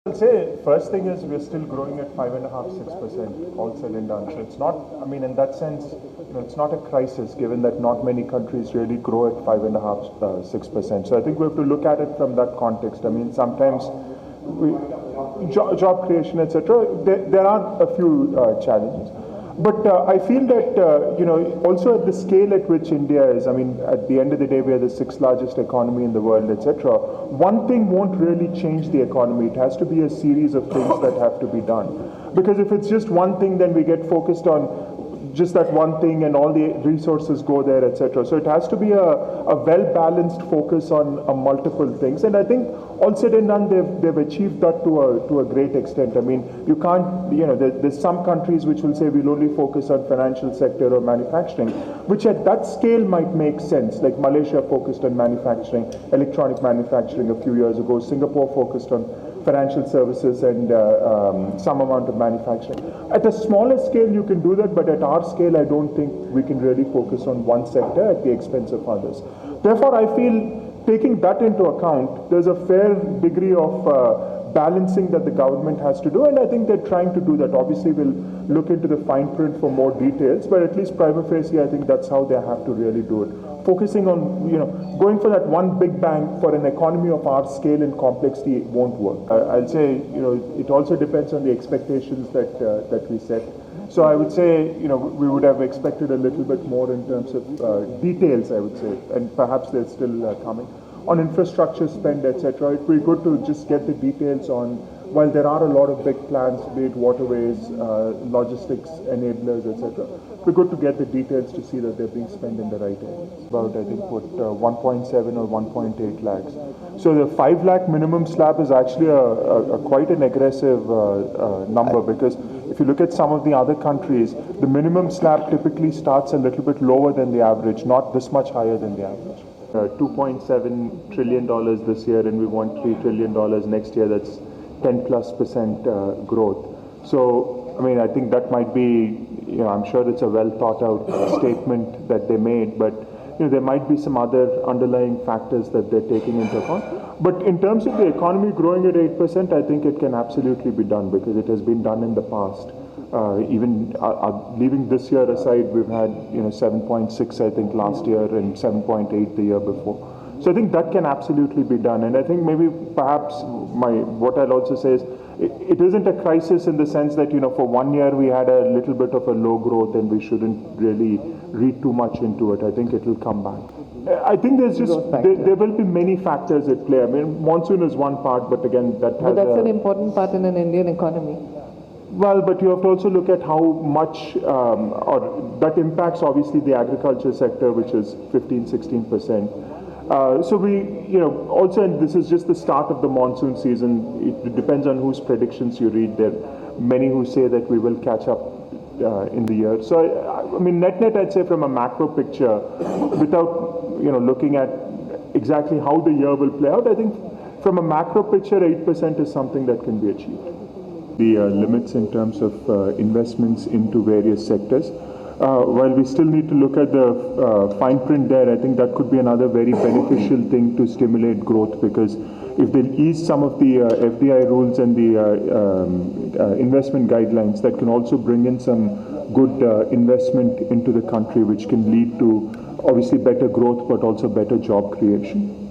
I'll say first thing is we're still growing at 5.5–6%, all said and done. So it's not, I mean, in that sense, it's not a crisis given that not many countries really grow at 5.5–6%. So I think we have to look at it from that context. I mean, sometimes job creation, etc. There are a few challenges. But I feel that, also at the scale at which India is, I mean, at the end of the day, we are the sixth largest economy in the world, etc. One thing won't really change the economy. It has to be a series of things that have to be done. Because if it's just one thing, then we get focused on just that one thing and all the resources go there, etc. So it has to be a well-balanced focus on multiple things. And I think all said and done, they've achieved that to a great extent. I mean, you can't, there's some countries which will say we'll only focus on financial sector or manufacturing, which at that scale might make sense. Like Malaysia focused on manufacturing, electronic manufacturing a few years ago. Singapore focused on financial services and some amount of manufacturing. At a smaller scale, you can do that, but at our scale, I don't think we can really focus on one sector at the expense of others. Therefore, I feel taking that into account, there's a fair degree of balancing that the government has to do, and I think they're trying to do that. Obviously, we'll look into the fine print for more details, but at least prima facie, I think that's how they have to really do it. Focusing on, going for that one big bang for an economy of our scale and complexity won't work. I'll say, it also depends on the expectations that we set. So I would say, we would have expected a little bit more in terms of details, I would say, and perhaps they're still coming. On infrastructure spend, etc., it would be good to just get the details on, while there are a lot of big plans, be it waterways, logistics, enablers, etc., it would be good to get the details to see that they're being spent in the right areas. About, I think, 1.7 or 1.8 lakhs. So the 5 lakh minimum slab is actually a quite an aggressive number, because if you look at some of the other countries, the minimum slab typically starts a little bit lower than the average, not this much higher than the average. $2.7 trillion this year, and we want $3 trillion next year. That's 10+% growth. So, I mean, I think that might be, I'm sure it's a well thought out statement that they made, but there might be some other underlying factors that they're taking into account. But in terms of the economy growing at 8%, I think it can absolutely be done, because it has been done in the past. Even leaving this year aside, we've had 7.6 I think last year and 7.8 the year before. So I think that can absolutely be done. And I think maybe perhaps what I'll also say is it isn't a crisis in the sense that for 1 year we had a little bit of a low growth and we shouldn't really read too much into it. I think it will come back. I think there's just there will be many factors at play. I mean, monsoon is one part, but again that's an important part in an Indian economy. Well, but you have to also look at how much, or that impacts obviously the agriculture sector, which is 15–16%. So we, also, and this is just the start of the monsoon season. It depends on whose predictions you read. There are many who say that we will catch up in the year. So I mean, net, I'd say from a macro picture, without looking at exactly how the year will play out, I think from a macro picture, 8% is something that can be achieved. The limits in terms of investments into various sectors. While we still need to look at the fine print there, I think that could be another very beneficial thing to stimulate growth, because if they ease some of the FDI rules and the investment guidelines, that can also bring in some good investment into the country, which can lead to obviously better growth but also better job creation.